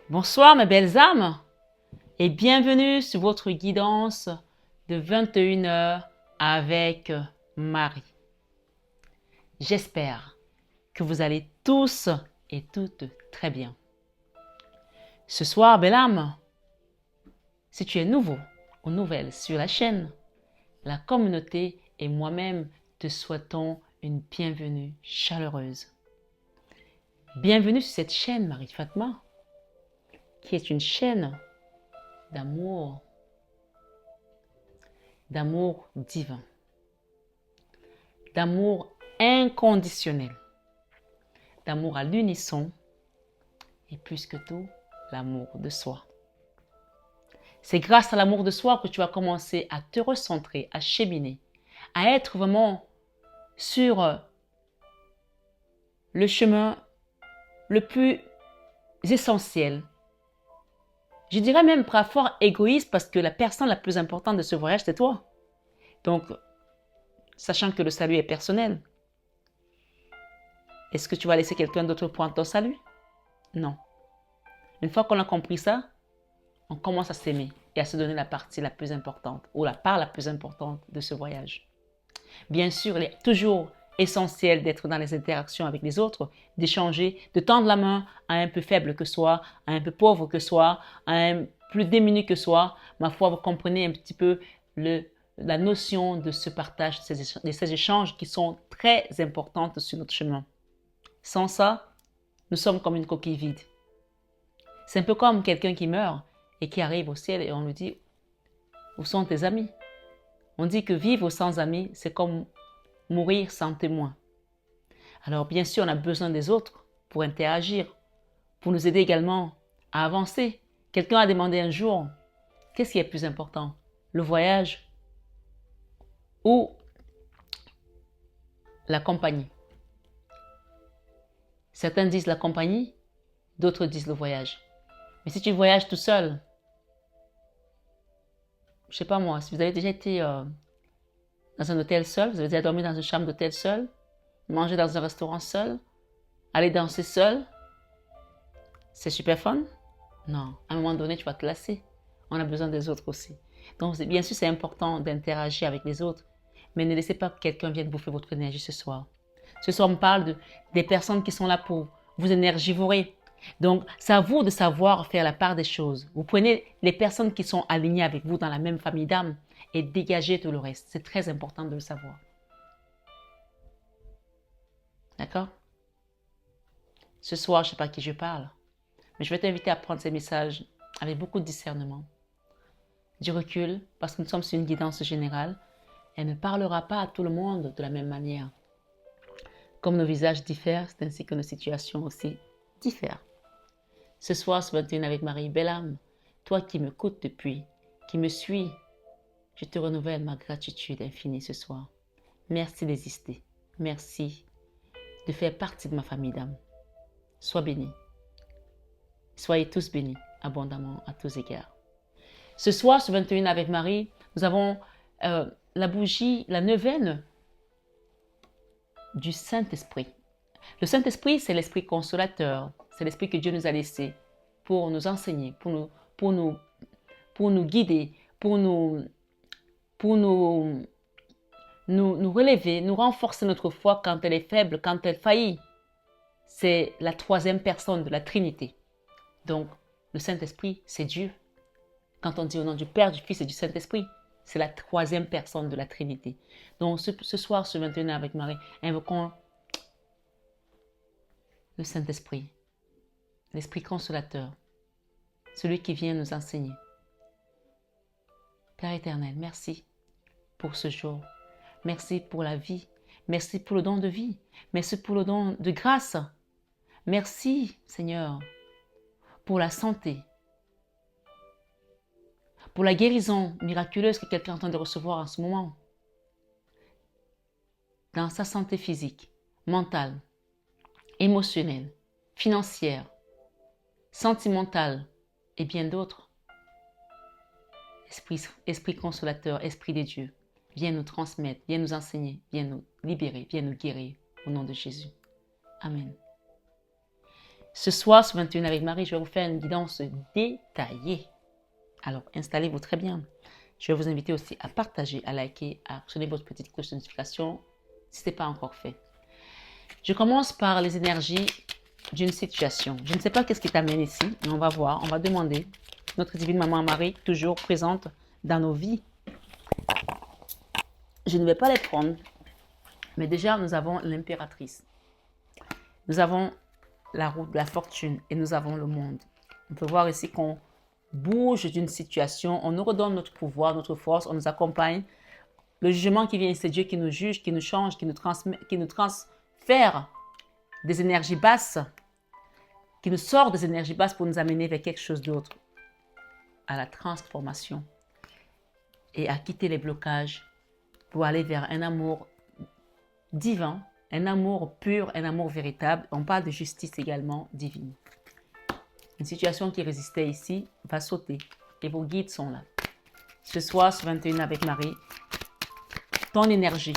Bonsoir mes belles âmes et bienvenue sur votre guidance de 21 heures avec Marie. J'espère que vous allez tous et toutes très bien. Ce soir, belle âme, si tu es nouveau ou nouvelle sur la chaîne, la communauté et moi-même te souhaitons une bienvenue chaleureuse. Bienvenue sur cette chaîne Marie Fatma, qui est une chaîne d'amour divin, d'amour inconditionnel, d'amour à l'unisson et plus que tout, l'amour de soi. C'est grâce à l'amour de soi que tu vas commencer à te recentrer, à cheminer, à être vraiment sur le chemin le plus essentiel. Je dirais même parfois égoïste parce que la personne la plus importante de ce voyage, c'est toi. Donc, sachant que le salut est personnel, est-ce que tu vas laisser quelqu'un d'autre prendre ton salut? Non. Une fois qu'on a compris ça, on commence à s'aimer et à se donner la partie la plus importante ou la part la plus importante de ce voyage. Bien sûr, il est toujours essentiel d'être dans les interactions avec les autres, d'échanger, de tendre la main à un peu faible que soi, à un peu pauvre que soi, à un plus démuni que soi. Ma foi, vous comprenez un petit peu la notion de ce partage, de ces échanges qui sont très importantes sur notre chemin. Sans ça, nous sommes comme une coquille vide. C'est un peu comme quelqu'un qui meurt et qui arrive au ciel et on lui dit « Où sont tes amis ?» On dit que vivre sans amis, c'est comme mourir sans témoin. Alors bien sûr, on a besoin des autres pour interagir, pour nous aider également à avancer. Quelqu'un a demandé un jour, qu'est-ce qui est plus important, le voyage ou la compagnie? Certains disent la compagnie, d'autres disent le voyage. Mais si tu voyages tout seul, je sais pas moi, si vous avez déjà été dans un hôtel seul, vous avez déjà dormi dans une chambre d'hôtel seul, manger dans un restaurant seul, aller danser seul, c'est super fun? Non, à un moment donné, tu vas te lasser. On a besoin des autres aussi. Donc, bien sûr, c'est important d'interagir avec les autres, mais ne laissez pas que quelqu'un vienne bouffer votre énergie ce soir. Ce soir, on parle des personnes qui sont là pour vous énergivorer. Donc, c'est à vous de savoir faire la part des choses. Vous prenez les personnes qui sont alignées avec vous dans la même famille d'âme et dégagez tout le reste. C'est très important de le savoir. D'accord? Ce soir, je ne sais pas à qui je parle, mais je vais t'inviter à prendre ces messages avec beaucoup de discernement, du recul, parce que nous sommes sur une guidance générale. Elle ne parlera pas à tout le monde de la même manière. Comme nos visages diffèrent, c'est ainsi que nos situations aussi diffèrent. Ce soir, ce 21 avec Marie, belle âme, toi qui m'écoutes depuis, qui me suis, je te renouvelle ma gratitude infinie ce soir. Merci d'exister. Merci de faire partie de ma famille d'âme. Sois béni. Soyez tous bénis abondamment à tous égards. Ce soir, ce 21 avec Marie, nous avons la bougie, la neuvaine du Saint-Esprit. Le Saint-Esprit, c'est l'Esprit consolateur. C'est l'Esprit que Dieu nous a laissé pour nous enseigner, pour nous guider, pour nous relever, nous renforcer notre foi quand elle est faible, quand elle faillit. C'est la troisième personne de la Trinité. Donc, le Saint-Esprit, c'est Dieu. Quand on dit au nom du Père, du Fils et du Saint-Esprit, c'est la troisième personne de la Trinité. Donc, ce soir, ce 21 avec Marie, invoquons le Saint-Esprit, l'Esprit consolateur, celui qui vient nous enseigner. Père éternel, merci pour ce jour. Merci pour la vie. Merci pour le don de vie. Merci pour le don de grâce. Merci, Seigneur, pour la santé, pour la guérison miraculeuse que quelqu'un est en train de recevoir en ce moment, dans sa santé physique, mentale, émotionnelle, financière, sentimentale et bien d'autres. Esprit consolateur, Esprit des dieux, viens nous transmettre, viens nous enseigner, viens nous libérer, viens nous guérir au nom de Jésus. Amen. Ce soir, sur 21 avec Marie, je vais vous faire une guidance détaillée. Alors, installez-vous très bien. Je vais vous inviter aussi à partager, à liker, à actionner votre petite cloche de notification si ce n'est pas encore fait. Je commence par les énergies d'une situation. Je ne sais pas qu'est-ce qui t'amène ici, mais on va voir, on va demander. Notre divine maman Marie, toujours présente dans nos vies. Je ne vais pas les prendre, mais déjà nous avons l'impératrice. Nous avons la roue de la fortune et nous avons le monde. On peut voir ici qu'on bouge d'une situation, on nous redonne notre pouvoir, notre force, on nous accompagne. Le jugement qui vient, c'est Dieu qui nous juge, qui nous change, qui nous transfère des énergies basses, qui nous sort des énergies basses pour nous amener vers quelque chose d'autre, à la transformation et à quitter les blocages pour aller vers un amour divin, un amour pur, un amour véritable. On parle de justice également divine. Une situation qui résistait ici va sauter et vos guides sont là. Ce soir, sur 21 avec Marie, ton énergie,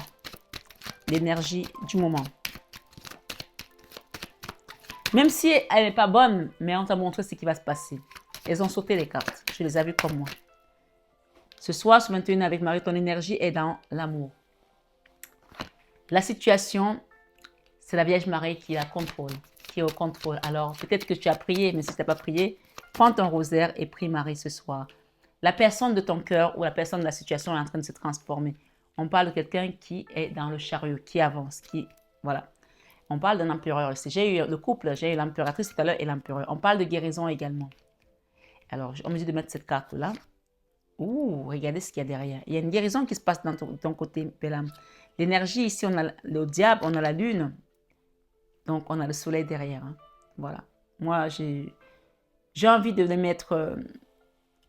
l'énergie du moment. Même si elle n'est pas bonne, mais on t'a montré ce qui va se passer. Elles ont sauté les cartes. Je les ai vues comme moi. Ce soir, sur 21 avec Marie, ton énergie est dans l'amour. La situation, c'est la Vierge Marie qui la contrôle, qui est au contrôle. Alors, peut-être que tu as prié, mais si tu n'as pas prié, prends ton rosaire et prie Marie ce soir. La personne de ton cœur ou la personne de la situation est en train de se transformer. On parle de quelqu'un qui est dans le chariot, qui avance, voilà. On parle d'un empereur ici. J'ai eu le couple, j'ai eu l'impératrice tout à l'heure et l'empereur. On parle de guérison également. Alors, on me dit de mettre cette carte-là. Ouh, regardez ce qu'il y a derrière. Il y a une guérison qui se passe dans ton côté, Bélam. L'énergie, ici, on a le diable, on a la lune. Donc, on a le soleil derrière. Hein. Voilà. Moi, j'ai envie de les mettre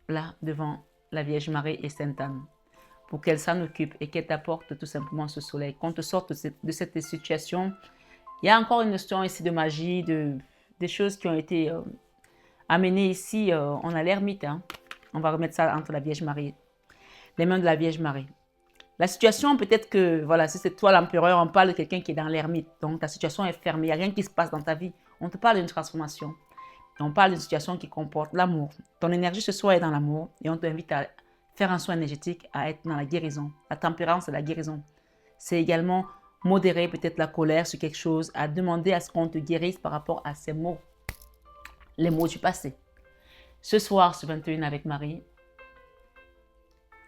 là, devant la Vierge Marie et Sainte Anne, pour qu'elle s'en occupe et qu'elle t'apporte tout simplement ce soleil. Qu'on te sorte de cette situation. Il y a encore une notion ici de magie, des choses qui ont été amenées ici. On a l'ermite. Hein. On va remettre ça entre la Vierge Marie, les mains de la Vierge Marie. La situation, peut-être que, voilà, si c'est toi l'empereur, on parle de quelqu'un qui est dans l'ermite. Donc, ta situation est fermée, il n'y a rien qui se passe dans ta vie. On te parle d'une transformation. On parle d'une situation qui comporte l'amour. Ton énergie ce soir est dans l'amour et on t'invite à faire un soin énergétique, à être dans la guérison. La tempérance, c'est la guérison. C'est également modérer peut-être la colère sur quelque chose, à demander à ce qu'on te guérisse par rapport à ces mots, les mots du passé. Ce soir, sur 21 avec Marie,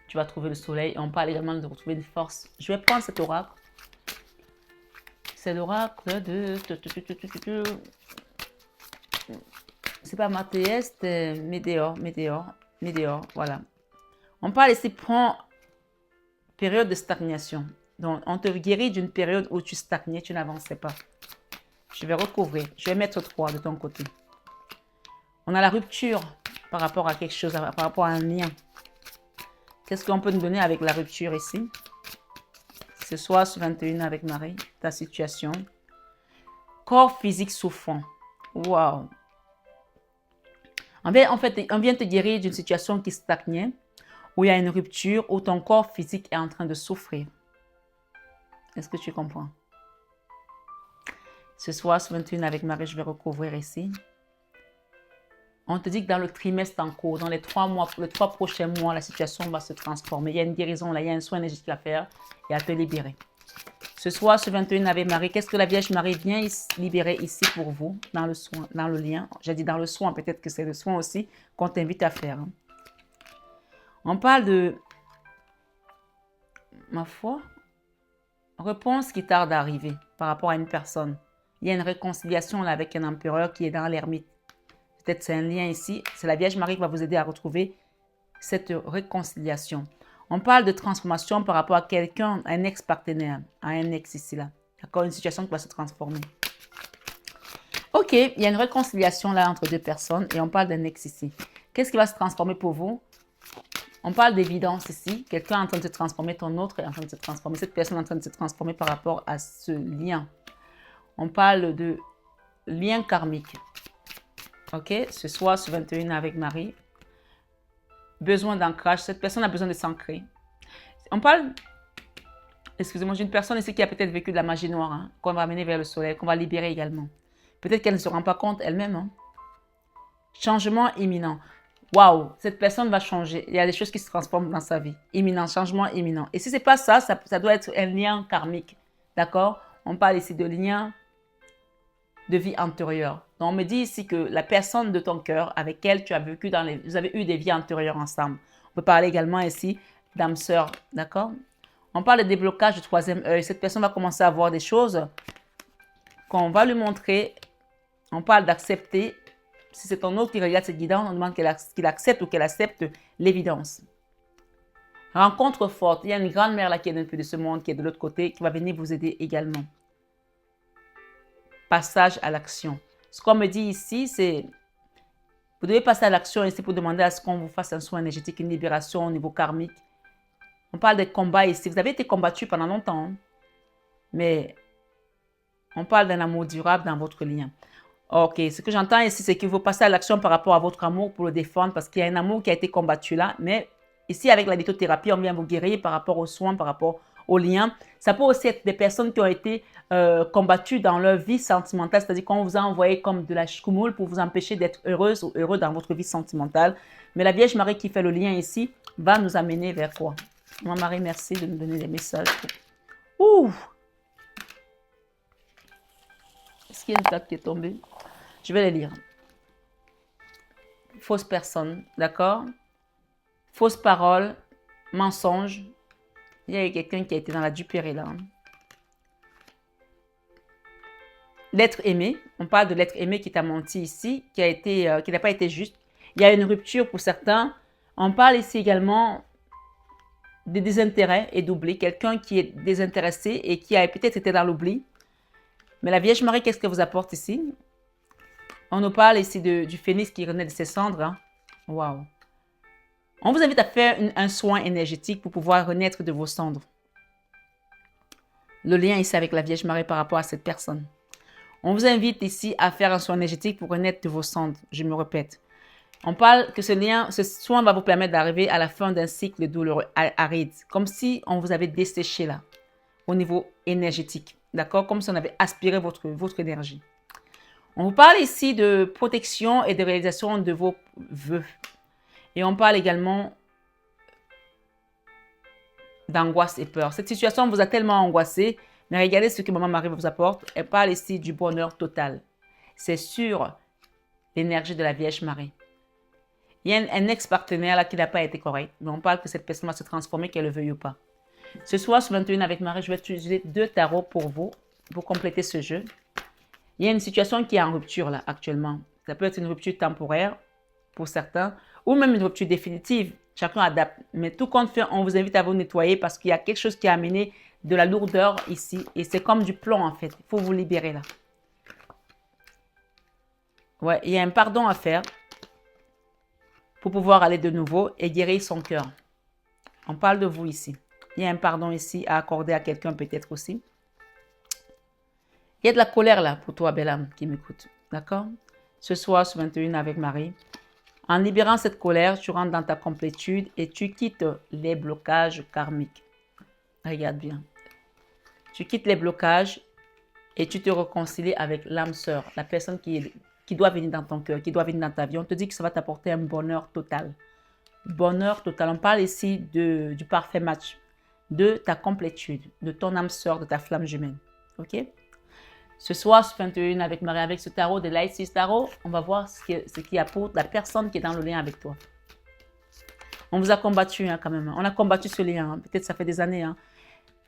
tu vas trouver le soleil. Et on parle également de retrouver une force. Je vais prendre cet oracle. C'est l'oracle de... C'est pas Mathias, c'est Météor. Voilà. On parle ici, prends période de stagnation. Donc, on te guérit d'une période où tu stagnais, tu n'avançais pas. Je vais recouvrir. Je vais mettre 3 de ton côté. On a la rupture par rapport à quelque chose, par rapport à un lien. Qu'est-ce qu'on peut nous donner avec la rupture ici? Ce soir, sur 21 avec Marie, ta situation. Corps physique souffrant. Waouh! On vient te guérir d'une situation qui stagnait, où il y a une rupture, où ton corps physique est en train de souffrir. Est-ce que tu comprends? Ce soir, sur 21 avec Marie, je vais recouvrir ici. On te dit que dans le trimestre en cours, dans les 3 mois, les 3 prochains mois, la situation va se transformer. Il y a une guérison là, il y a un soin énergétique à faire et à te libérer. Ce soir, ce 21 avec Marie, qu'est-ce que la Vierge Marie vient libérer ici pour vous, dans le soin, dans le lien? J'ai dit dans le soin, peut-être que c'est le soin aussi qu'on t'invite à faire. Hein. On parle de, ma foi, réponse qui tarde à arriver par rapport à une personne. Il y a une réconciliation là avec un empereur qui est dans l'ermite. Peut-être c'est un lien ici. C'est la Vierge Marie qui va vous aider à retrouver cette réconciliation. On parle de transformation par rapport à quelqu'un, un ex-partenaire, à un ex ici là. D'accord, une situation qui va se transformer. Ok, il y a une réconciliation là entre deux personnes et on parle d'un ex ici. Qu'est-ce qui va se transformer pour vous? On parle d'évidence ici. Quelqu'un est en train de se transformer, ton autre est en train de se transformer. Cette personne est en train de se transformer par rapport à ce lien. On parle de lien karmique. Ok, ce soir, sur 21 avec Marie. Besoin d'ancrage. Cette personne a besoin de s'ancrer. On parle, excusez-moi, d'une personne ici qui a peut-être vécu de la magie noire, hein, qu'on va amener vers le soleil, qu'on va libérer également. Peut-être qu'elle ne se rend pas compte elle-même. Hein. Changement imminent. Waouh, cette personne va changer. Il y a des choses qui se transforment dans sa vie. Imminent, changement imminent. Et si ce n'est pas ça, ça doit être un lien karmique. D'accord? On parle ici de lien de vie antérieure. Donc, on me dit ici que la personne de ton cœur avec elle tu as vécu vous avez eu des vies antérieures ensemble. On peut parler également ici d'âme sœur. D'accord? On parle de déblocage du troisième œil. Cette personne va commencer à voir des choses qu'on va lui montrer. On parle d'accepter. Si c'est ton autre qui regarde cette guidance, on demande qu'il accepte ou qu'elle accepte l'évidence. Rencontre forte. Il y a une grande mère là qui est un peu de ce monde, qui est de l'autre côté, qui va venir vous aider également. Passage à l'action. Ce qu'on me dit ici, c'est vous devez passer à l'action ici pour demander à ce qu'on vous fasse un soin énergétique, une libération au niveau karmique. On parle des combats ici. Vous avez été combattu pendant longtemps, hein? Mais on parle d'un amour durable dans votre lien. Ok, ce que j'entends ici, c'est qu'il faut passer à l'action par rapport à votre amour pour le défendre parce qu'il y a un amour qui a été combattu là. Mais ici, avec la lithothérapie, on vient vous guérir par rapport aux soins, par rapport aux liens. Ça peut aussi être des personnes qui ont été combattues dans leur vie sentimentale, c'est-à-dire qu'on vous a envoyé comme de la choumoule pour vous empêcher d'être heureuse ou heureux dans votre vie sentimentale. Mais la Vierge Marie qui fait le lien ici va nous amener vers quoi? Moi, Marie, merci de nous donner des messages. Ouh! Est-ce qu'il y a une carte qui est tombée? Je vais les lire. Fausse personne, d'accord? Fausse parole, mensonge. Il y a quelqu'un qui a été dans la duperie là. L'être aimé, on parle de l'être aimé qui t'a menti ici, qui n'a pas été juste. Il y a une rupture pour certains. On parle ici également des désintérêts et d'oubli. Quelqu'un qui est désintéressé et qui a peut-être été dans l'oubli. Mais la Vierge Marie, qu'est-ce qu'elle vous apporte ici? On nous parle ici du phénix qui renaît de ses cendres. Hein? Waouh! On vous invite à faire un soin énergétique pour pouvoir renaître de vos cendres. Le lien ici avec la Vierge Marie par rapport à cette personne. On vous invite ici à faire un soin énergétique pour renaître de vos cendres. Je me répète. On parle que ce soin va vous permettre d'arriver à la fin d'un cycle douloureux, aride. Comme si on vous avait desséché là, au niveau énergétique. D'accord? Comme si on avait aspiré votre énergie. On vous parle ici de protection et de réalisation de vos vœux. Et on parle également d'angoisse et peur. Cette situation vous a tellement angoissé, mais regardez ce que Maman Marie vous apporte. Elle parle ici du bonheur total. C'est sur l'énergie de la Vierge Marie. Il y a un ex-partenaire là qui n'a pas été correct, mais on parle que cette personne va se transformer, qu'elle le veuille ou pas. Ce soir, sur 21 avec Marie, je vais utiliser 2 tarots pour vous, pour compléter ce jeu. Il y a une situation qui est en rupture là actuellement. Ça peut être une rupture temporaire pour certains ou même une rupture définitive. Chacun adapte. Mais tout compte fait, on vous invite à vous nettoyer parce qu'il y a quelque chose qui a amené de la lourdeur ici. Et c'est comme du plomb en fait. Il faut vous libérer là. Ouais, il y a un pardon à faire pour pouvoir aller de nouveau et guérir son cœur. On parle de vous ici. Il y a un pardon ici à accorder à quelqu'un peut-être aussi. Il y a de la colère là pour toi, belle âme qui m'écoute. D'accord? Ce soir, sur 21 avec Marie. En libérant cette colère, tu rentres dans ta complétude et tu quittes les blocages karmiques. Regarde bien. Tu quittes les blocages et tu te réconcilies avec l'âme sœur, la personne qui doit venir dans ton cœur, qui doit venir dans ta vie. On te dit que ça va t'apporter un bonheur total. Bonheur total. On parle ici du parfait match, de ta complétude, de ton âme sœur, de ta flamme jumelle. Ok? Ce soir, sur 21 avec Marie, avec ce tarot de Light 6 Tarot, on va voir ce qui apporte la personne qui est dans le lien avec toi. On vous a combattu hein, quand même. On a combattu ce lien. Hein. Peut-être ça fait des années. Hein.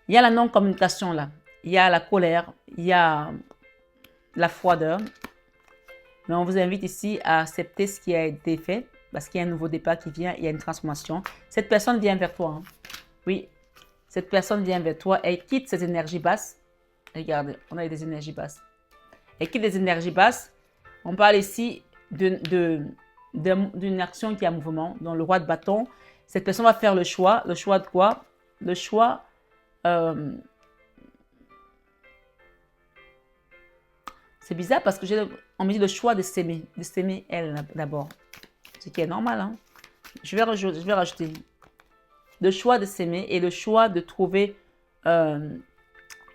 Il y a la non-communication là. Il y a la colère. Il y a la froideur. Mais on vous invite ici à accepter ce qui a été fait. Parce qu'il y a un nouveau départ qui vient. Il y a une transformation. Cette personne vient vers toi. Hein. Oui. Cette personne vient vers toi. Elle quitte ces énergies basses. Regardez, on a des énergies basses. Et qui des énergies basses, on parle ici d'une action qui est en mouvement. Donc, le roi de bâton, cette personne va faire le choix. Le choix de quoi? Le choix... c'est bizarre parce que on me dit le choix de s'aimer elle d'abord. Ce qui est normal. Hein? Je vais rajouter. Le choix de s'aimer et le choix de trouver...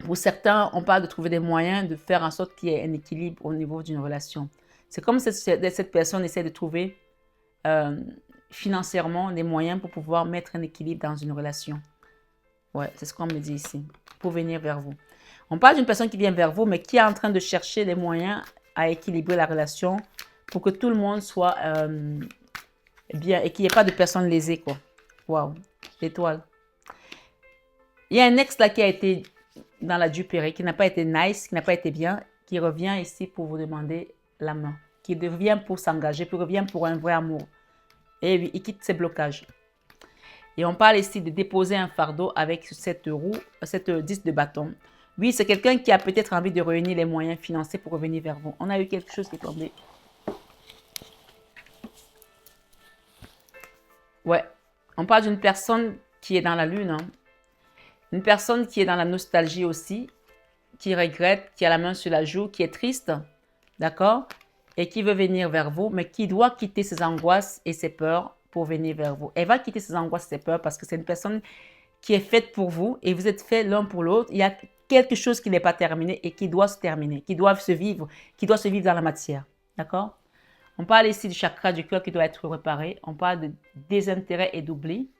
Pour certains, on parle de trouver des moyens de faire en sorte qu'il y ait un équilibre au niveau d'une relation. C'est comme si cette personne essaie de trouver financièrement des moyens pour pouvoir mettre un équilibre dans une relation. Ouais, c'est ce qu'on me dit ici, pour venir vers vous. On parle d'une personne qui vient vers vous, mais qui est en train de chercher des moyens à équilibrer la relation pour que tout le monde soit bien et qu'il n'y ait pas de personnes lésées, quoi. Waouh, l'étoile. Il y a un ex là qui a été dans la duperie, qui n'a pas été nice, qui n'a pas été bien, qui revient ici pour vous demander la main, qui revient pour s'engager, qui revient pour un vrai amour. Et il quitte ses blocages. Et on parle ici de déposer un fardeau avec cette roue, cette 10 de bâton. Oui, c'est quelqu'un qui a peut-être envie de réunir les moyens financiers pour revenir vers vous. On a eu quelque chose qui est tombé. Ouais, on parle d'une personne qui est dans la lune. Hein. Une personne qui est dans la nostalgie aussi, qui regrette, qui a la main sur la joue, qui est triste, d'accord? Et qui veut venir vers vous, mais qui doit quitter ses angoisses et ses peurs pour venir vers vous. Elle va quitter ses angoisses et ses peurs parce que c'est une personne qui est faite pour vous et vous êtes faits l'un pour l'autre. Il y a quelque chose qui n'est pas terminé et qui doit se terminer, qui doit se vivre dans la matière, d'accord? On parle ici du chakra du cœur qui doit être réparé. On parle de désintérêt et d'oubli.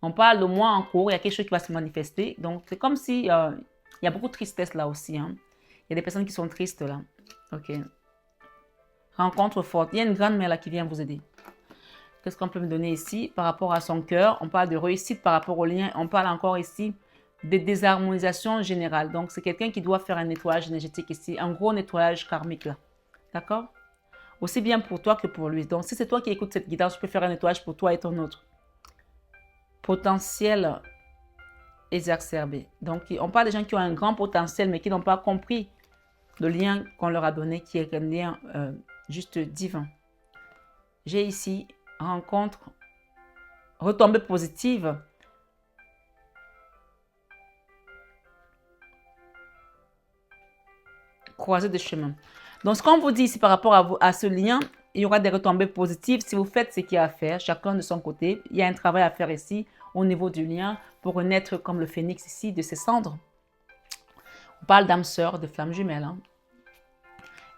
On parle de mois en cours, il y a quelque chose qui va se manifester. Donc, c'est comme si il y a beaucoup de tristesse là aussi. Hein. Il y a des personnes qui sont tristes là. Ok. Rencontre forte. Il y a une grande mère là qui vient vous aider. Qu'est-ce qu'on peut me donner ici par rapport à son cœur? On parle de réussite par rapport au lien. On parle encore ici de désharmonisation générale. Donc, c'est quelqu'un qui doit faire un nettoyage énergétique ici. Un gros nettoyage karmique là. D'accord? Aussi bien pour toi que pour lui. Donc, si c'est toi qui écoutes cette guidance, tu peux faire un nettoyage pour toi et ton autre. Potentiel exacerbé. Donc, on parle des gens qui ont un grand potentiel, mais qui n'ont pas compris le lien qu'on leur a donné, qui est un lien juste divin. J'ai ici rencontre, retombée positive. Croisée de chemin. Donc, ce qu'on vous dit ici par rapport à ce lien, il y aura des retombées positives si vous faites ce qu'il y a à faire, chacun de son côté. Il y a un travail à faire ici au niveau du lien pour renaître comme le phénix ici de ses cendres. On parle d'âme sœur, de flamme jumelle. Hein.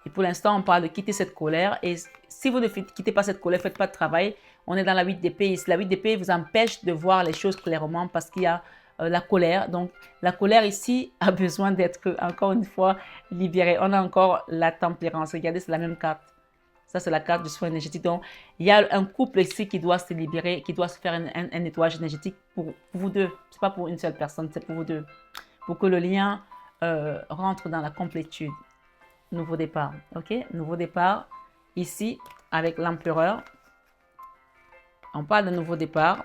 Et pour l'instant, on parle de quitter cette colère. Et si vous ne quittez pas cette colère, ne faites pas de travail, on est dans la 8 d'épée. La 8 d'épée vous empêche de voir les choses clairement parce qu'il y a la colère. Donc, la colère ici a besoin d'être, encore une fois, libérée. On a encore la tempérance. Regardez, c'est la même carte. Ça, c'est la carte du soin énergétique. Donc, il y a un couple ici qui doit se libérer, qui doit se faire un nettoyage énergétique pour vous deux. Ce n'est pas pour une seule personne, c'est pour vous deux. Pour que le lien rentre dans la complétude. Nouveau départ, ok? Nouveau départ, ici, avec l'empereur. On parle de nouveau départ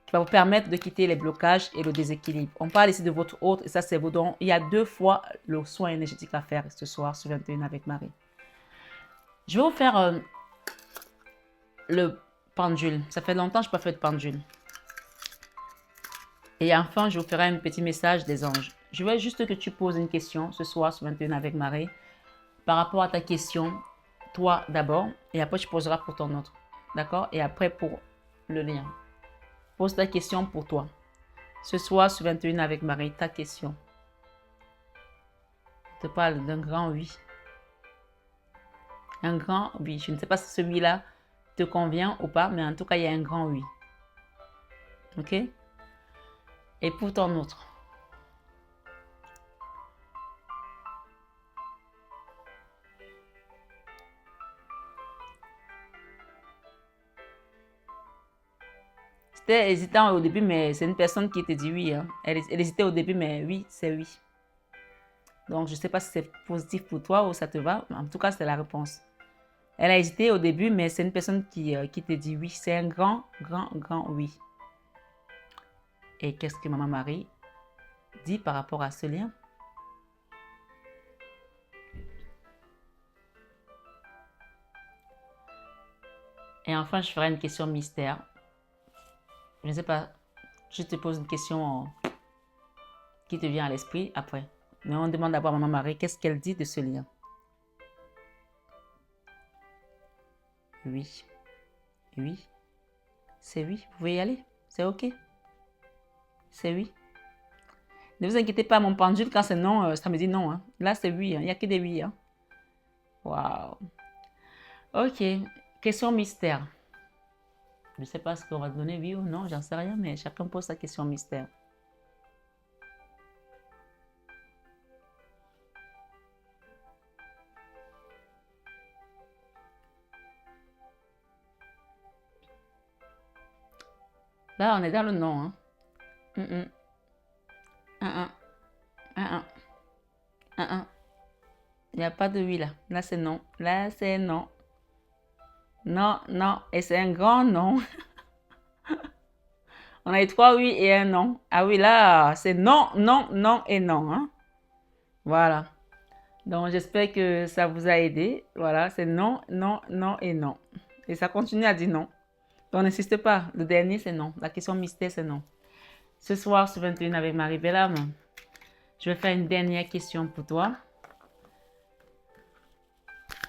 qui va vous permettre de quitter les blocages et le déséquilibre. On parle ici de votre hôte et ça, c'est vos dons. Il y a 2 fois le soin énergétique à faire ce soir sur 21 avec Marie. Je vais vous faire le pendule. Ça fait longtemps que je n'ai pas fait de pendule. Et enfin, je vous ferai un petit message des anges. Je veux juste que tu poses une question ce soir sur 21 avec Marie. Par rapport à ta question, toi d'abord, et après tu poseras pour ton autre. D'accord? Et après pour le lien. Pose ta question pour toi. Ce soir sur 21 avec Marie, ta question. Je te parle d'un grand oui. Un grand oui. Je ne sais pas si celui-là te convient ou pas, mais en tout cas, il y a un grand oui. Ok? Et pour ton autre. C'était hésitant au début, mais c'est une personne qui te dit oui. Hein. Elle hésitait au début, mais oui, c'est oui. Donc, je ne sais pas si c'est positif pour toi ou ça te va. En tout cas, c'est la réponse. Elle a hésité au début, mais c'est une personne qui te dit oui. C'est un grand, grand, grand oui. Et qu'est-ce que Maman Marie dit par rapport à ce lien? Et enfin, je ferai une question mystère. Je ne sais pas, je te pose une question qui te vient à l'esprit après. Mais on demande d'abord à Maman Marie, qu'est-ce qu'elle dit de ce lien? Oui. Oui. C'est oui. Vous pouvez y aller. C'est OK. C'est oui. Ne vous inquiétez pas, mon pendule, quand c'est non, ça me dit non. Hein. Là, c'est oui. Hein. Il n'y a que des oui. Hein. Waouh. Ok. Question mystère. Je ne sais pas ce qu'on va donner, oui ou non, j'en sais rien, mais chacun pose sa question mystère. Là, on est dans le non. Hein. Il n'y a pas de oui là. Là, c'est non. Là, c'est non. Non, non. Et c'est un grand non. On a eu 3 oui et un non. Ah oui, là, c'est non, non, non et non. Hein. Voilà. Donc, j'espère que ça vous a aidé. Voilà, c'est non, non, non et non. Et ça continue à dire non. Donc, n'insiste pas. Le dernier, c'est non. La question mystère, c'est non. Ce soir, sur 21 avec Marie-Belle, je vais faire une dernière question pour toi.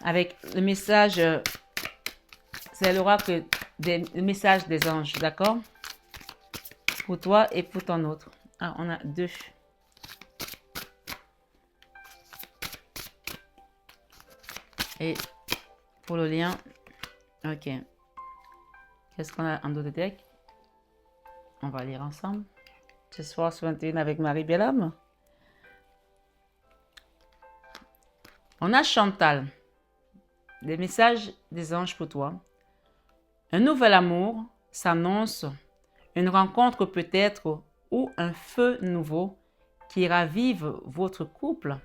Avec le message, c'est l'oracle, le message des anges, d'accord? Pour toi et pour ton autre. Ah, on a 2. Et pour le lien, ok. Qu'est-ce qu'on a en dos de deck? On va lire ensemble. Ce soir, sur 21 avec Marie-Belle. On a Chantal. Des messages des anges pour toi. Un nouvel amour s'annonce, une rencontre peut-être ou un feu nouveau qui ravive votre couple.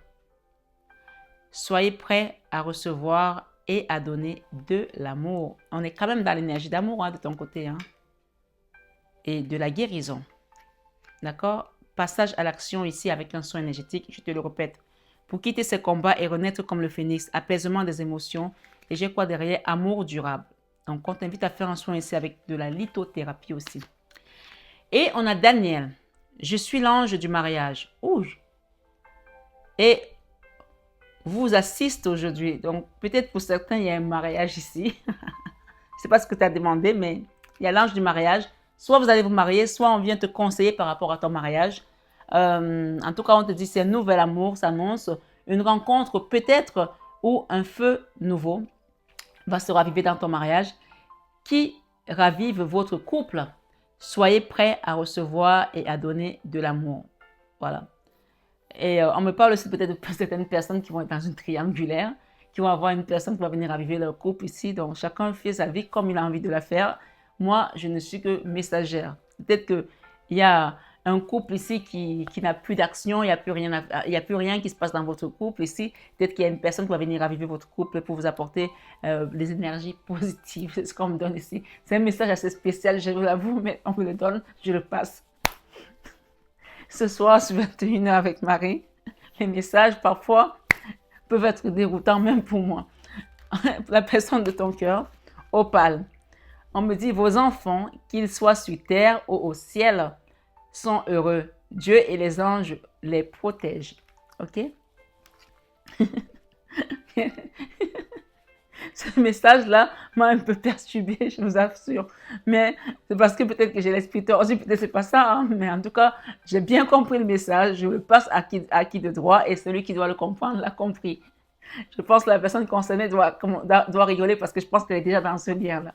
Soyez prêts à recevoir et à donner de l'amour. On est quand même dans l'énergie d'amour hein, de ton côté. Hein, et de la guérison. D'accord? Passage à l'action ici avec un son énergétique, je te le répète. Pour quitter ces combats et renaître comme le phénix, apaisement des émotions. Et j'ai quoi derrière? Amour durable. Donc, on t'invite à faire un soin ici avec de la lithothérapie aussi. Et on a Daniel. Je suis l'ange du mariage. Ouh. Et vous assiste aujourd'hui. Donc, peut-être pour certains, il y a un mariage ici. Je ne sais pas ce que tu as demandé, mais il y a l'ange du mariage. Soit vous allez vous marier, soit on vient te conseiller par rapport à ton mariage. En tout cas, on te dit c'est un nouvel amour, s'annonce. Une rencontre peut-être ou un feu nouveau va se raviver dans ton mariage qui ravive votre couple. Soyez prêts à recevoir et à donner de l'amour. Voilà. Et on me parle aussi peut-être de certaines personnes qui vont être dans une triangulaire, qui vont avoir une personne qui va venir raviver leur couple ici. Donc, chacun fait sa vie comme il a envie de la faire. Moi, je ne suis que messagère. Peut-être qu'il y a un couple ici qui n'a plus d'action, il n'y a plus rien qui se passe dans votre couple ici. Peut-être qu'il y a une personne qui va venir raviver votre couple pour vous apporter des énergies positives. C'est ce qu'on me donne ici. C'est un message assez spécial, je vous l'avoue, mais on me le donne, je le passe. Ce soir, sur 21h avec Marie, les messages parfois peuvent être déroutants même pour moi. La personne de ton cœur, Opale. On me dit, vos enfants, qu'ils soient sur terre ou au ciel, sont heureux. Dieu et les anges les protègent. Ok? Ce message-là m'a un peu perturbée, je vous assure. Mais c'est parce que peut-être que j'ai l'esprit tordu, peut-être c'est pas ça. Hein, mais en tout cas, j'ai bien compris le message. Je le passe à qui de droit et celui qui doit le comprendre l'a compris. Je pense que la personne concernée doit rigoler parce que je pense qu'elle est déjà dans ce lien-là.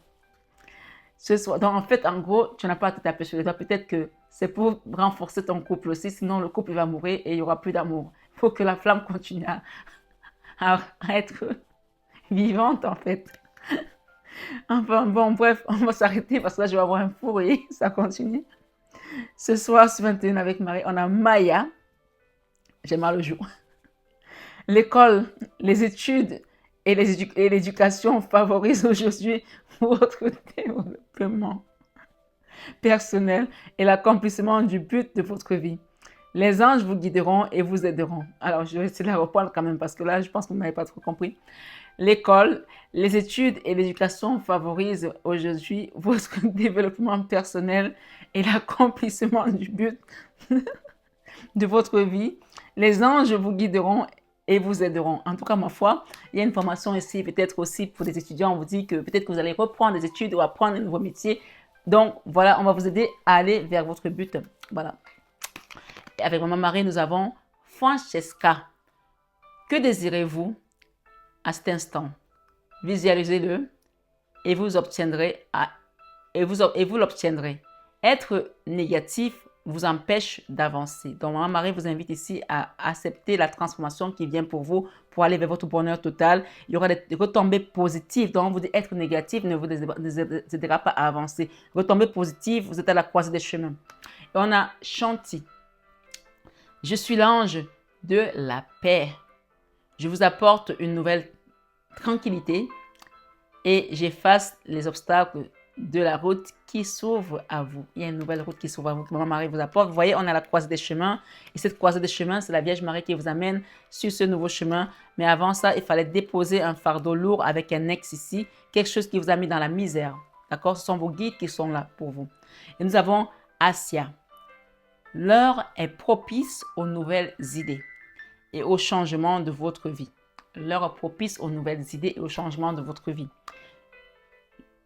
Donc, en fait, en gros, tu n'as pas à te taper sur les doigts. Peut-être que c'est pour renforcer ton couple aussi. Sinon, le couple va mourir et il n'y aura plus d'amour. Il faut que la flamme continue à être vivante, en fait. Enfin, bon, bref, on va s'arrêter parce que là, je vais avoir un fou rire. Ça continue. Ce soir, sur 21 avec Marie, on a Maya. J'ai mal au jour. L'école, les études et l'éducation favorisent aujourd'hui votre développement personnel et l'accomplissement du but de votre vie. Les anges vous guideront et vous aideront. Alors, je vais essayer de la reprendre quand même parce que là, je pense que vous n'avez pas trop compris. L'école, les études et l'éducation favorisent aujourd'hui votre développement personnel et l'accomplissement du but de votre vie. Les anges vous guideront et vous aideront. En tout cas, ma foi, il y a une formation ici, peut-être aussi pour des étudiants. On vous dit que peut-être que vous allez reprendre des études ou apprendre un nouveau métier. Donc, voilà, on va vous aider à aller vers votre but. Voilà. avec Maman Marie, nous avons Francesca. Que désirez-vous à cet instant? Visualisez-le et vous obtiendrez et vous l'obtiendrez. Être négatif vous empêche d'avancer. Donc, Maman Marie vous invite ici à accepter la transformation qui vient pour vous, pour aller vers votre bonheur total. Il y aura des retombées positives. Donc, on vous dit être négatif ne vous aidera pas à avancer. Retombées positives, vous êtes à la croisée des chemins. Et on a Chanty. Je suis l'ange de la paix. Je vous apporte une nouvelle tranquillité et j'efface les obstacles de la route qui s'ouvre à vous. Il y a une nouvelle route qui s'ouvre à vous que Maman Marie vous apporte. Vous voyez, on a la croisée des chemins. Et cette croisée des chemins, c'est la Vierge Marie qui vous amène sur ce nouveau chemin. Mais avant ça, il fallait déposer un fardeau lourd avec un ex ici. Quelque chose qui vous a mis dans la misère. D'accord? Ce sont vos guides qui sont là pour vous. Et nous avons Assia. L'heure est propice aux nouvelles idées et au changement de votre vie. L'heure est propice aux nouvelles idées et au changement de votre vie.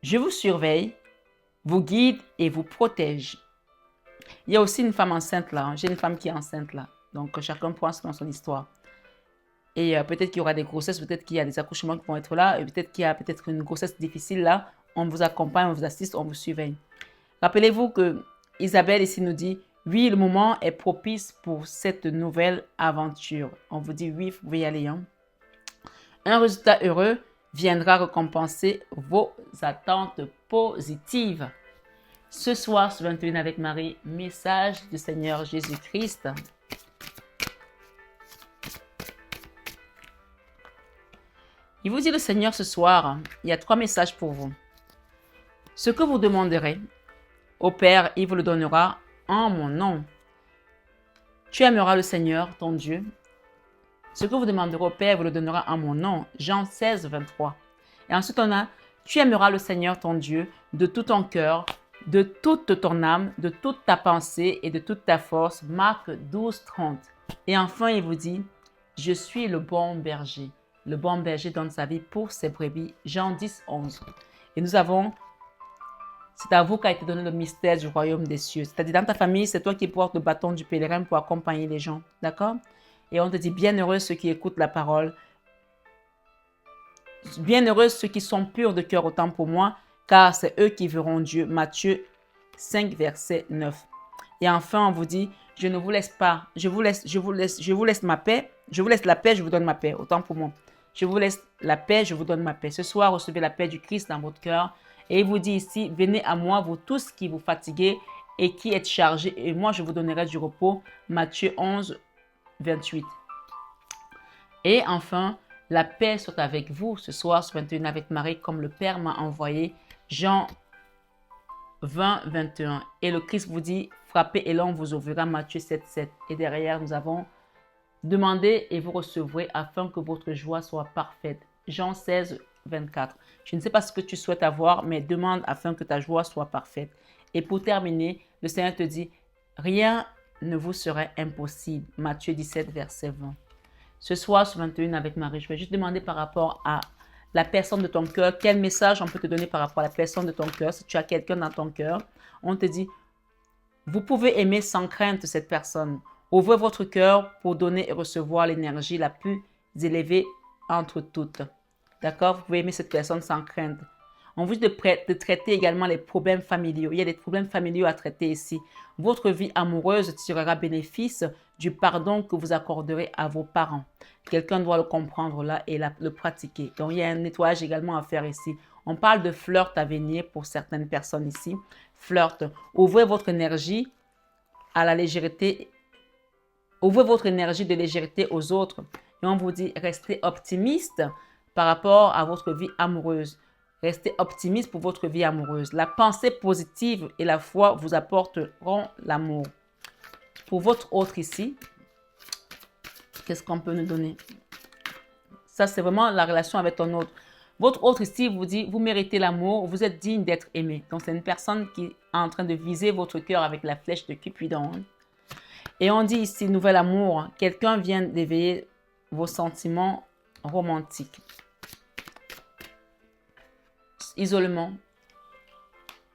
Je vous surveille, vous guide et vous protège. Il y a aussi une femme enceinte là. J'ai une femme qui est enceinte là. Donc, chacun pense dans son histoire. Et peut-être qu'il y aura des grossesses, peut-être qu'il y a des accouchements qui vont être là, et peut-être qu'il y a peut-être une grossesse difficile là. On vous accompagne, on vous assiste, on vous surveille. Rappelez-vous que Isabelle ici nous dit, oui, le moment est propice pour cette nouvelle aventure. On vous dit, oui, vous pouvez y aller. Hein? Un résultat heureux viendra récompenser vos attentes positives. Ce soir, sur 21 avec Marie, message du Seigneur Jésus-Christ. Il vous dit le Seigneur ce soir, il y a 3 messages pour vous. Ce que vous demanderez au Père, il vous le donnera en mon nom. Tu aimeras le Seigneur, ton Dieu. Ce que vous demanderez au Père, il vous le donnera en mon nom. Jean 16, 23. Et ensuite, on a, tu aimeras le Seigneur, ton Dieu, de tout ton cœur, de toute ton âme, de toute ta pensée et de toute ta force. Marc 12, 30. Et enfin, il vous dit, je suis le bon berger. Le bon berger donne sa vie pour ses brebis. Jean 10, 11. Et nous avons, c'est à vous qu'a été donné le mystère du royaume des cieux. C'est-à-dire, dans ta famille, c'est toi qui portes le bâton du pèlerin pour accompagner les gens. D'accord? Et on te dit, bienheureux ceux qui écoutent la parole. Bienheureux ceux qui sont purs de cœur autant pour moi, car c'est eux qui verront Dieu. Matthieu 5, verset 9. Et enfin, on vous dit, je ne vous laisse pas, je vous laisse ma paix, je vous laisse la paix, je vous donne ma paix, autant pour moi. Je vous laisse la paix, je vous donne ma paix. Ce soir, recevez la paix du Christ dans votre cœur. Et il vous dit ici, venez à moi, vous tous qui vous fatiguez et qui êtes chargés, et moi je vous donnerai du repos. Matthieu 11, 28. Et enfin, la paix soit avec vous ce soir, sur 21 avec Marie, comme le Père m'a envoyé. Jean 20, 21. Et le Christ vous dit, frappez et l'on vous ouvrira. Matthieu 7, 7. Et derrière, nous avons, demandez et vous recevrez afin que votre joie soit parfaite. Jean 16, 24. Je ne sais pas ce que tu souhaites avoir, mais demande afin que ta joie soit parfaite. Et pour terminer, le Seigneur te dit, rien ne vous serait impossible. Matthieu 17, verset 20. Ce soir, sur 21 avec Marie, je vais juste demander par rapport à la personne de ton cœur, quel message on peut te donner par rapport à la personne de ton cœur. Si tu as quelqu'un dans ton cœur, on te dit, vous pouvez aimer sans crainte cette personne. Ouvrez votre cœur pour donner et recevoir l'énergie la plus élevée entre toutes. D'accord? Vous pouvez aimer cette personne sans crainte. On vous dit de traiter également les problèmes familiaux. Il y a des problèmes familiaux à traiter ici. Votre vie amoureuse tirera bénéfice du pardon que vous accorderez à vos parents. Quelqu'un doit le comprendre là et le pratiquer. Donc, il y a un nettoyage également à faire ici. On parle de flirt à venir pour certaines personnes ici. Flirt. Ouvrez votre énergie à la légèreté. Ouvrez votre énergie de légèreté aux autres. Et on vous dit, restez optimiste par rapport à votre vie amoureuse. Restez optimiste pour votre vie amoureuse. La pensée positive et la foi vous apporteront l'amour. Pour votre autre ici, qu'est-ce qu'on peut nous donner? Ça, c'est vraiment la relation avec ton autre. Votre autre ici vous dit, vous méritez l'amour, vous êtes digne d'être aimé. Donc, c'est une personne qui est en train de viser votre cœur avec la flèche de Cupidon. Et on dit ici, nouvel amour, quelqu'un vient d'éveiller vos sentiments romantiques. Isolement.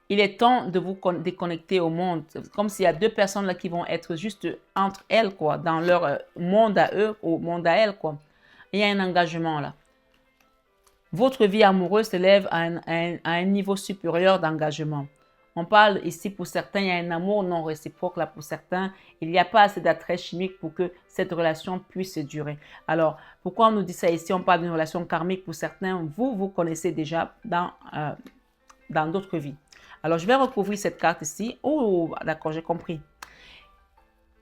Il est temps de vous déconnecter au monde. Comme s'il y a deux personnes là qui vont être juste entre elles, quoi, dans leur monde à eux, au monde à elles, quoi. Il y a un engagement là. Votre vie amoureuse s'élève à un niveau supérieur d'engagement. On parle ici pour certains, il y a un amour non réciproque là pour certains. Il n'y a pas assez d'attrait chimique pour que cette relation puisse durer. Alors, pourquoi on nous dit ça ici? On parle d'une relation karmique pour certains. Vous connaissez déjà dans d'autres vies. Alors, je vais recouvrir cette carte ici. Oh, d'accord, j'ai compris.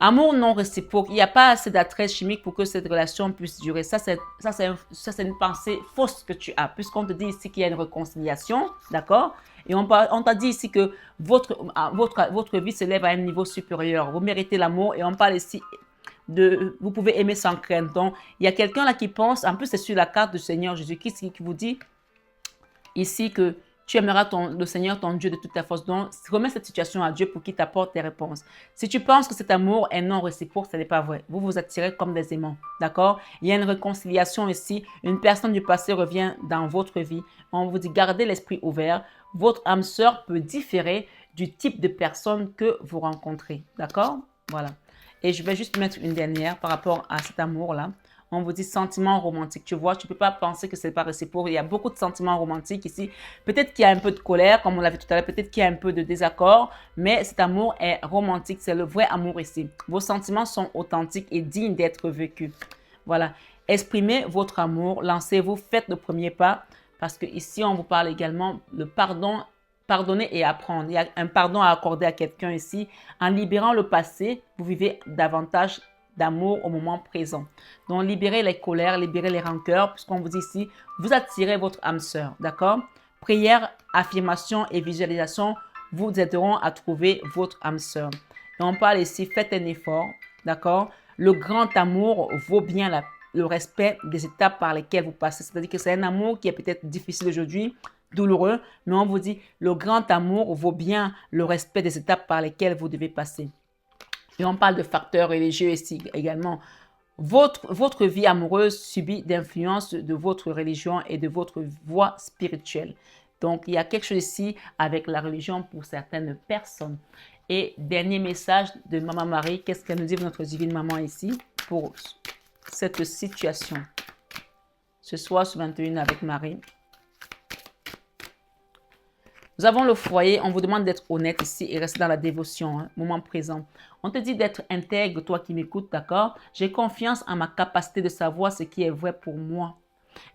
Amour non réciproque, il n'y a pas assez d'attrait chimique pour que cette relation puisse durer. Ça, c'est une pensée fausse que tu as, puisqu'on te dit ici qu'il y a une réconciliation, d'accord? Et on t'a dit ici que votre vie s'élève à un niveau supérieur. Vous méritez l'amour et on parle ici vous pouvez aimer sans crainte. Donc, il y a quelqu'un là qui pense, en plus c'est sur la carte du Seigneur Jésus-Christ qui vous dit ici que tu aimeras le Seigneur, ton Dieu, de toute ta force. Donc, remets cette situation à Dieu pour qu'il t'apporte tes réponses. Si tu penses que cet amour est non réciproque, ce n'est pas vrai. Vous vous attirez comme des aimants. D'accord? Il y a une réconciliation ici. Une personne du passé revient dans votre vie. On vous dit, gardez l'esprit ouvert. Votre âme sœur peut différer du type de personne que vous rencontrez. D'accord? Voilà. Et je vais juste mettre une dernière par rapport à cet amour-là. On vous dit sentiments romantiques. Tu vois, tu ne peux pas penser que ce n'est pas réciproque. Il y a beaucoup de sentiments romantiques ici. Peut-être qu'il y a un peu de colère, comme on l'a vu tout à l'heure. Peut-être qu'il y a un peu de désaccord. Mais cet amour est romantique. C'est le vrai amour ici. Vos sentiments sont authentiques et dignes d'être vécus. Voilà. Exprimez votre amour. Lancez-vous. Faites le premier pas. Parce que ici, on vous parle également le pardon. Pardonner et apprendre. Il y a un pardon à accorder à quelqu'un ici. En libérant le passé, vous vivez davantage d'amour au moment présent. Donc, libérez les colères, libérez les rancœurs, puisqu'on vous dit ici, vous attirez votre âme sœur, d'accord? Prière, affirmation et visualisation vous aideront à trouver votre âme sœur. Et on parle ici, faites un effort, d'accord? Le grand amour vaut bien le respect des étapes par lesquelles vous passez. C'est-à-dire que c'est un amour qui est peut-être difficile aujourd'hui, douloureux, mais on vous dit, le grand amour vaut bien le respect des étapes par lesquelles vous devez passer. Et on parle de facteurs religieux ici également. Votre vie amoureuse subit d'influence de votre religion et de votre voie spirituelle. Donc, il y a quelque chose ici avec la religion pour certaines personnes. Et dernier message de Maman Marie, qu'est-ce qu'elle nous dit notre divine maman ici pour cette situation? Ce soir, sur 21 avec Marie. Nous avons le foyer, on vous demande d'être honnête ici et rester dans la dévotion, hein, moment présent. On te dit d'être intègre, toi qui m'écoutes, d'accord? J'ai confiance en ma capacité de savoir ce qui est vrai pour moi.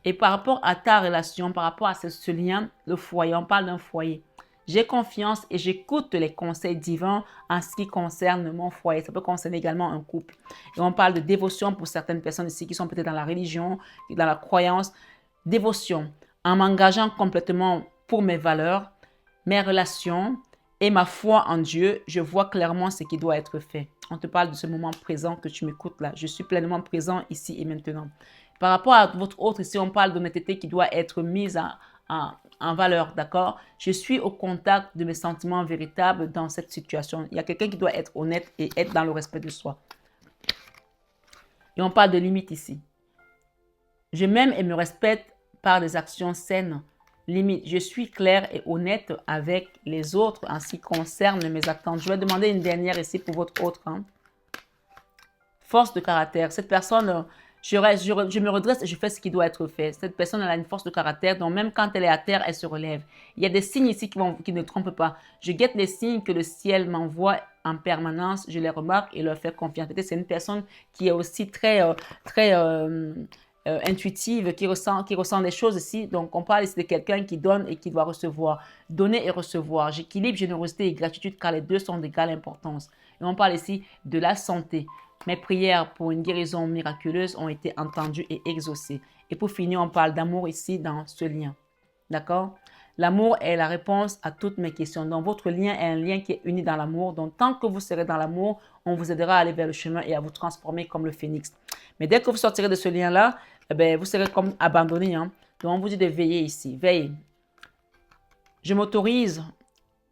Et par rapport à ta relation, par rapport à ce lien, le foyer, on parle d'un foyer. J'ai confiance et j'écoute les conseils divins en ce qui concerne mon foyer. Ça peut concerner également un couple. Et on parle de dévotion pour certaines personnes ici qui sont peut-être dans la religion, dans la croyance. Dévotion, en m'engageant complètement pour mes valeurs, mes relations et ma foi en Dieu, je vois clairement ce qui doit être fait. On te parle de ce moment présent que tu m'écoutes là. Je suis pleinement présent ici et maintenant. Par rapport à votre autre, ici, on parle d'honnêteté qui doit être mise en valeur, d'accord? Je suis au contact de mes sentiments véritables dans cette situation. Il y a quelqu'un qui doit être honnête et être dans le respect de soi. Et on parle de limites ici. Je m'aime et me respecte par des actions saines. Limite, je suis claire et honnête avec les autres en ce qui concerne mes attentes. Je vais demander une dernière ici pour votre autre. Hein. Force de caractère. Cette personne, je me redresse et je fais ce qui doit être fait. Cette personne, elle a une force de caractère, donc même quand elle est à terre, elle se relève. Il y a des signes ici qui ne trompent pas. Je guette les signes que le ciel m'envoie en permanence. Je les remarque et leur fais confiance. Peut-être c'est une personne qui est aussi très intuitive, qui ressent des choses ici. Donc, on parle ici de quelqu'un qui donne et qui doit recevoir. Donner et recevoir. J'équilibre générosité et gratitude car les deux sont d'égale importance. Et on parle ici de la santé. Mes prières pour une guérison miraculeuse ont été entendues et exaucées. Et pour finir, on parle d'amour ici dans ce lien. D'accord? L'amour est la réponse à toutes mes questions. Donc, votre lien est un lien qui est uni dans l'amour. Donc, tant que vous serez dans l'amour, on vous aidera à aller vers le chemin et à vous transformer comme le phénix. Mais dès que vous sortirez de ce lien-là, eh bien, vous serez comme abandonné. Hein? Donc, on vous dit de veiller ici. Veillez. Je m'autorise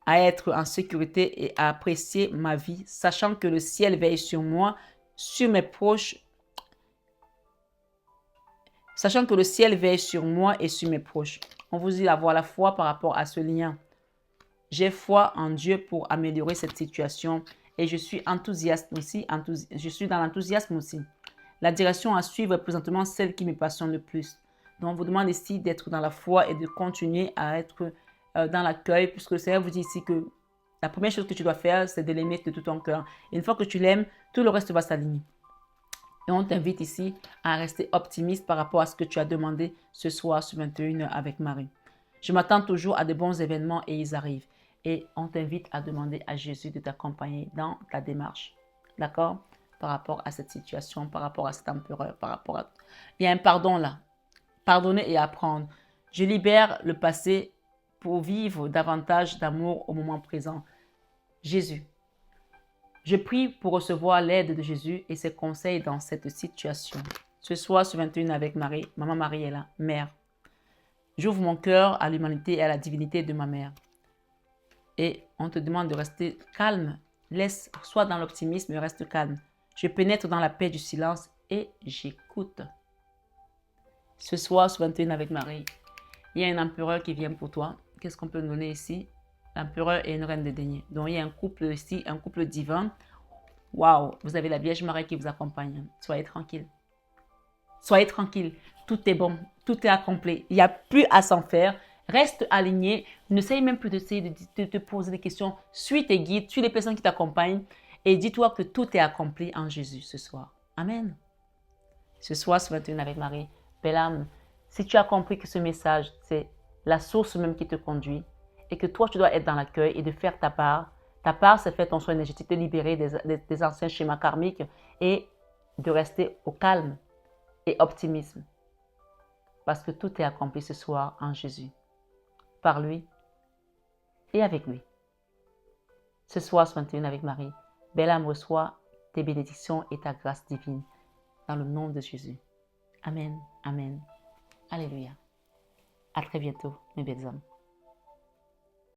à être en sécurité et à apprécier ma vie, sachant que le ciel veille sur moi, sur mes proches, sachant que le ciel veille sur moi et sur mes proches. On vous dit d'avoir la foi par rapport à ce lien. J'ai foi en Dieu pour améliorer cette situation et je suis enthousiaste aussi. Je suis dans l'enthousiasme aussi. La direction à suivre est présentement celle qui me passionne le plus. Donc, on vous demande ici d'être dans la foi et de continuer à être dans l'accueil, puisque le Seigneur vous dit ici que la première chose que tu dois faire, c'est de l'aimer de tout ton cœur. Et une fois que tu l'aimes, tout le reste va s'aligner. Et on t'invite ici à rester optimiste par rapport à ce que tu as demandé ce soir sur 21h avec Marie. Je m'attends toujours à de bons événements et ils arrivent. Et on t'invite à demander à Jésus de t'accompagner dans ta démarche. D'accord? Par rapport à cette situation, par rapport à cet empereur, par rapport à... Il y a un pardon là. Pardonner et apprendre. Je libère le passé pour vivre davantage d'amour au moment présent. Jésus. Je prie pour recevoir l'aide de Jésus et ses conseils dans cette situation. Ce soir, sur 21 avec Marie, Maman Marie est là, Mère. J'ouvre mon cœur à l'humanité et à la divinité de ma mère. Et on te demande de rester calme. Sois dans l'optimisme et reste calme. Je pénètre dans la paix du silence et j'écoute. Ce soir, sur 21 avec Marie, il y a un empereur qui vient pour toi. Qu'est-ce qu'on peut nous donner ici? L'empereur et une reine de deniers. Donc, il y a un couple ici, un couple divin. Waouh, vous avez la Vierge Marie qui vous accompagne. Soyez tranquille. Soyez tranquille. Tout est bon. Tout est accompli. Il n'y a plus à s'en faire. Reste aligné. N'essaye même plus de te poser des questions. Suis tes guides, suis les personnes qui t'accompagnent. Et dis-toi que tout est accompli en Jésus ce soir. Amen. Ce soir, ce 21 avec Marie. Belle âme, si tu as compris que ce message, c'est la source même qui te conduit et que toi, tu dois être dans l'accueil et de faire ta part. Ta part, c'est faire ton soin énergétique, te libérer des anciens schémas karmiques et de rester au calme et optimisme. Parce que tout est accompli ce soir en Jésus. Par lui et avec lui. Ce soir, ce 21 avec Marie, belle âme, reçoit tes bénédictions et ta grâce divine. Dans le nom de Jésus. Amen. Amen. Alléluia. À très bientôt, mes belles âmes.